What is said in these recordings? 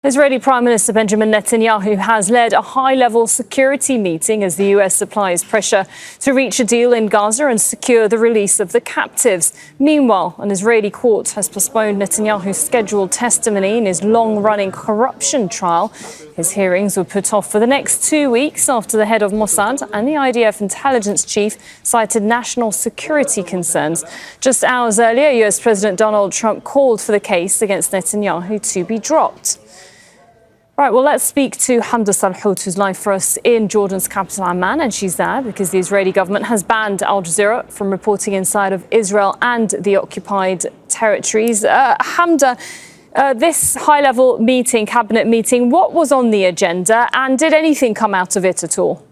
Israeli Prime Minister Benjamin Netanyahu has led a high-level security meeting as the US applies pressure to reach a deal in Gaza and secure the release of the captives. Meanwhile, an Israeli court has postponed Netanyahu's scheduled testimony in his long-running corruption trial. His hearings were put off for the next 2 weeks after the head of Mossad and the IDF intelligence chief cited national security concerns. Just hours earlier, US President Donald Trump called for the case against Netanyahu to be dropped. Right, well, let's speak to Hamda Salhout, who's live for us in Jordan's capital, Amman, and she's there because the Israeli government has banned Al Jazeera from reporting inside of Israel and the occupied territories. Hamda, this high-level meeting, cabinet meeting, what was on the agenda, and did anything come out of it at all?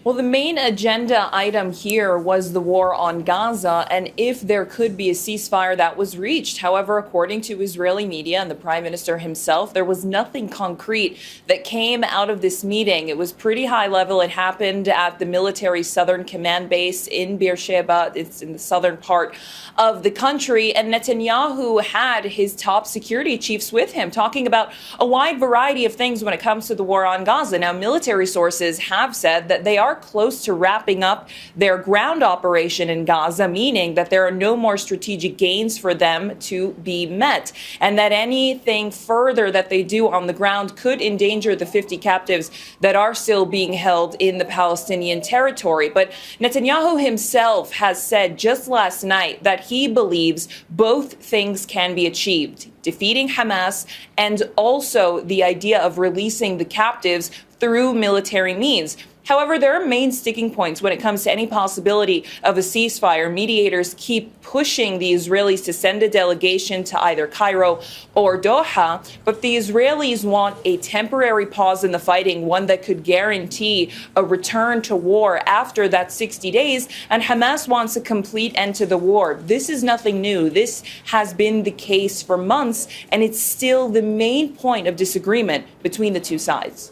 Well, the main agenda item here was the war on Gaza and if there could be a ceasefire that was reached. However, according to Israeli media and the prime minister himself, there was nothing concrete that came out of this meeting. It was pretty high level. It happened at the military southern command base in Beersheba. It's in the southern part of the country. And Netanyahu had his top security chiefs with him talking about a wide variety of things when it comes to the war on Gaza. Now, military sources have said that they are close to wrapping up their ground operation in Gaza, meaning that there are no more strategic gains for them to be met, and that anything further that they do on the ground could endanger the 50 captives that are still being held in the Palestinian territory. But Netanyahu himself has said just last night that he believes both things can be achieved: defeating Hamas and also the idea of releasing the captives through military means. However, there are main sticking points when it comes to any possibility of a ceasefire. Mediators keep pushing the Israelis to send a delegation to either Cairo or Doha, but the Israelis want a temporary pause in the fighting, one that could guarantee a return to war after that 60 days, and Hamas wants a complete end to the war. This is nothing new. This has been the case for months, and it's still the main point of disagreement between the two sides.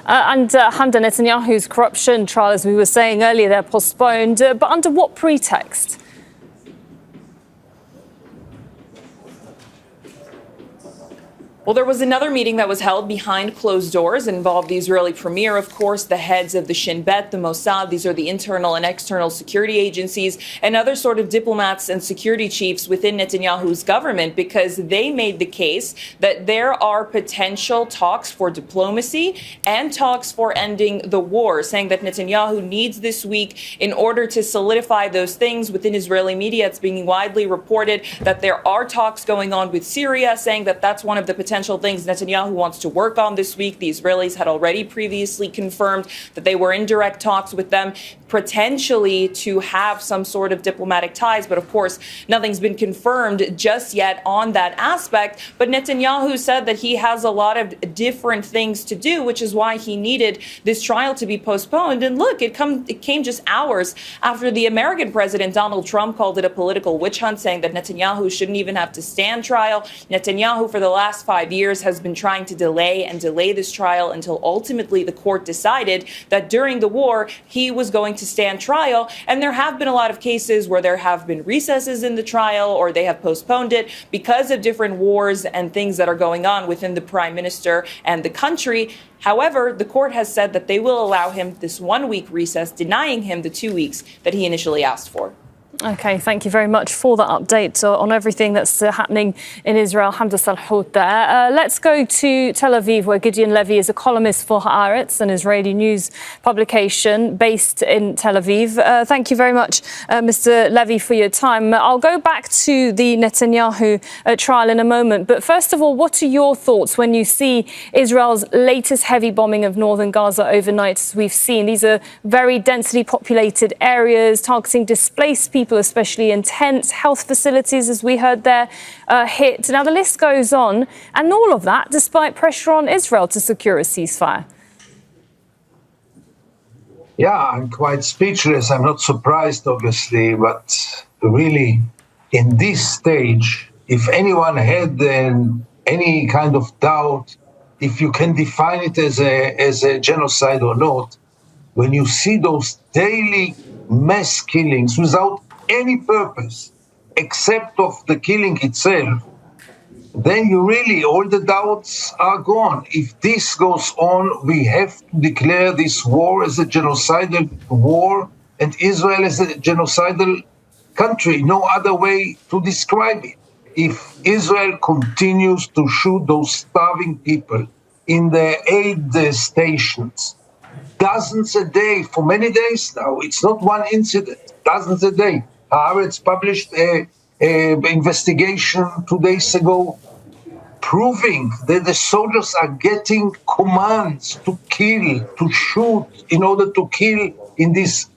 Hamda, Netanyahu's corruption trial, as we were saying earlier, they're postponed. But under what pretext? Well, there was another meeting that was held behind closed doors. It involved the Israeli premier, of course, the heads of the Shin Bet, the Mossad. These are the internal and external security agencies, and other sort of diplomats and security chiefs within Netanyahu's government, because they made the case that there are potential talks for diplomacy and talks for ending the war, saying that Netanyahu needs this week in order to solidify those things. Within Israeli media, it's being widely reported that there are talks going on with Syria, saying that that's one of the potential things Netanyahu wants to work on this week. The Israelis had already previously confirmed that they were in direct talks with them, potentially to have some sort of diplomatic ties. But of course, nothing's been confirmed just yet on that aspect. But Netanyahu said that he has a lot of different things to do, which is why he needed this trial to be postponed. And look, it came just hours after the American president, Donald Trump, called it a political witch hunt, saying that Netanyahu shouldn't even have to stand trial. Netanyahu, for the last 5 years, has been trying to delay this trial until ultimately the court decided that during the war, he was going to stand trial. And there have been a lot of cases where there have been recesses in the trial, or they have postponed it because of different wars and things that are going on within the prime minister and the country. However, the court has said that they will allow him this 1 week recess, denying him the 2 weeks that he initially asked for. OK, thank you very much for that update on everything that's happening in Israel. Hamda Salhout there. Let's go to Tel Aviv, where Gideon Levy is a columnist for Haaretz, an Israeli news publication based in Tel Aviv. Thank you very much, Mr. Levy, for your time. I'll go back to the Netanyahu trial in a moment. But first of all, what are your thoughts when you see Israel's latest heavy bombing of northern Gaza overnight, as we've seen? These are very densely populated areas targeting displaced people, especially in tents, health facilities, as we heard there, hit. Now, the list goes on, and all of that despite pressure on Israel to secure a ceasefire. Yeah, I'm quite speechless. I'm not surprised, obviously, but really, in this stage, if anyone had any kind of doubt, if you can define it as a genocide or not, when you see those daily mass killings without any purpose, except of the killing itself, then you really, all the doubts are gone. If this goes on, we have to declare this war as a genocidal war and Israel as a genocidal country. No other way to describe it. If Israel continues to shoot those starving people in their aid stations, dozens a day, for many days now, it's not one incident, dozens a day. Haaretz published an investigation 2 days ago proving that the soldiers are getting commands to kill, to shoot, in order to kill in this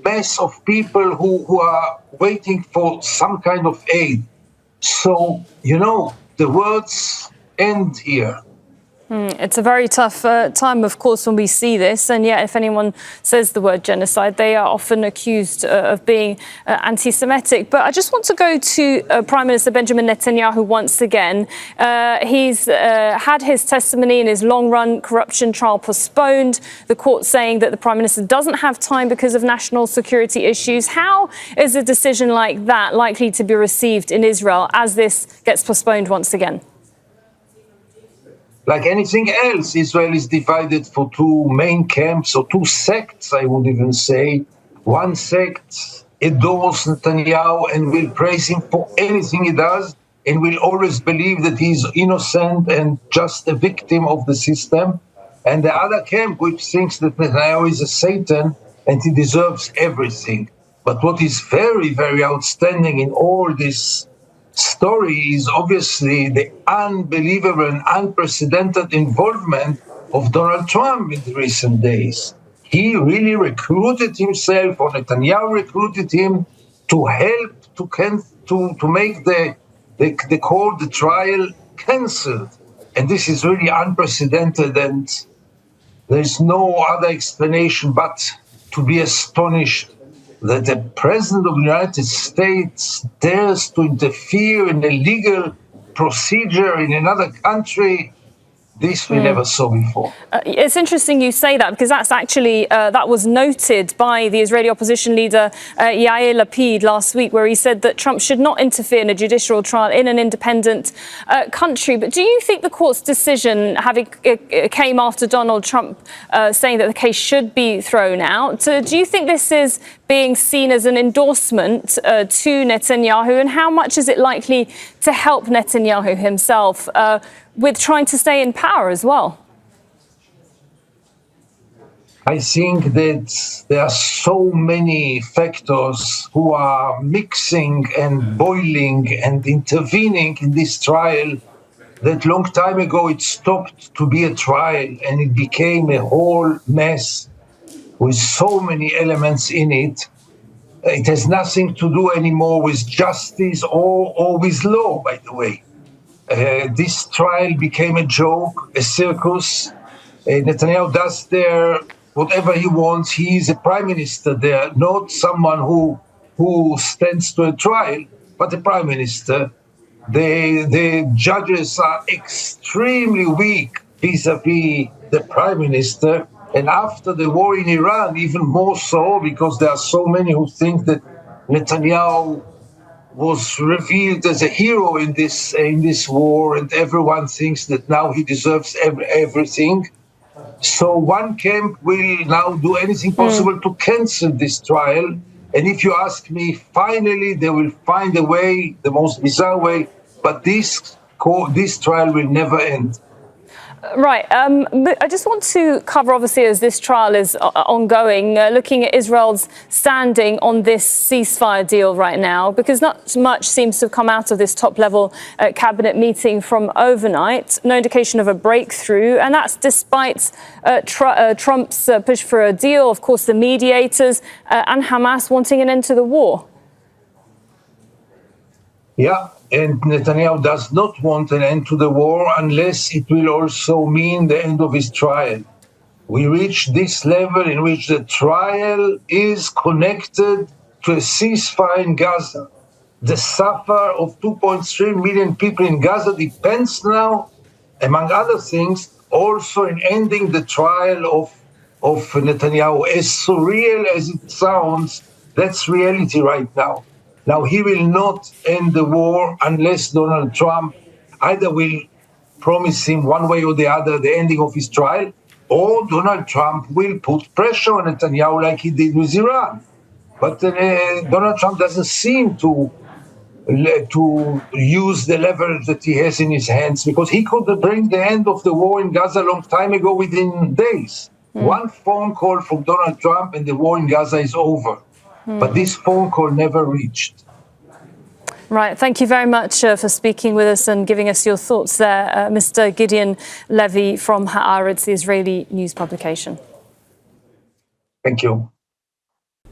mass of people who are waiting for some kind of aid. So, the words end here. It's a very tough time, of course, when we see this. And yet, if anyone says the word genocide, they are often accused of being anti-Semitic. But I just want to go to Prime Minister Benjamin Netanyahu once again. He's had his testimony in his long-run corruption trial postponed. The court saying that the Prime Minister doesn't have time because of national security issues. How is a decision like that likely to be received in Israel as this gets postponed once again? Like anything else, Israel is divided for two main camps, or two sects, I would even say. One sect adores Netanyahu and will praise him for anything he does, and will always believe that he's innocent and just a victim of the system. And the other camp, which thinks that Netanyahu is a Satan and he deserves everything. But what is very, very outstanding in all this story is obviously the unbelievable and unprecedented involvement of Donald Trump in the recent days. He really recruited himself, or Netanyahu recruited him, to help to make the trial cancelled. And this is really unprecedented, and there's no other explanation but to be astonished that the President of the United States dares to interfere in a legal procedure in another country. This we never saw before. It's interesting you say that, because that's actually, that was noted by the Israeli opposition leader Yair Lapid last week, where he said that Trump should not interfere in a judicial trial in an independent country. But do you think the court's decision came after Donald Trump saying that the case should be thrown out? Do you think this is being seen as an endorsement to Netanyahu, and how much is it likely to help Netanyahu himself with trying to stay in power as well? I think that there are so many factors who are mixing and boiling and intervening in this trial that long time ago it stopped to be a trial and it became a whole mess with so many elements in it. It has nothing to do anymore with justice or with law, by the way. This trial became a joke, a circus. Netanyahu does there whatever he wants. He is a prime minister there, not someone who stands to a trial, but a prime minister. The judges are extremely weak vis-a-vis the prime minister. And after the war in Iran, even more so, because there are so many who think that Netanyahu was revealed as a hero in this war, and everyone thinks that now he deserves everything. So one camp will now do anything possible to cancel this trial. And if you ask me, finally they will find a way, the most bizarre way, but this trial will never end. Right. But I just want to cover, obviously, as this trial is ongoing, looking at Israel's standing on this ceasefire deal right now, because not much seems to have come out of this top-level cabinet meeting from overnight. No indication of a breakthrough, and that's despite Trump's push for a deal, of course, the mediators and Hamas wanting an end to the war. Yeah, and Netanyahu does not want an end to the war unless it will also mean the end of his trial. We reach this level in which the trial is connected to a ceasefire in Gaza. The suffer of 2.3 million people in Gaza depends now, among other things, also in ending the trial of Netanyahu. As surreal as it sounds, that's reality right now. Now, he will not end the war unless Donald Trump either will promise him one way or the other the ending of his trial, or Donald Trump will put pressure on Netanyahu like he did with Iran. But Donald Trump doesn't seem to use the leverage that he has in his hands, because he could bring the end of the war in Gaza a long time ago within days. One phone call from Donald Trump and the war in Gaza is over. But this phone call never reached. Right. Thank you very much for speaking with us and giving us your thoughts there, Mr. Gideon Levy from Haaretz, the Israeli news publication. Thank you.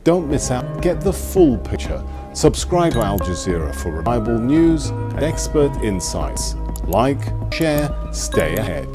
Don't miss out. Get the full picture. Subscribe to Al Jazeera for reliable news and expert insights. Like, share, stay ahead.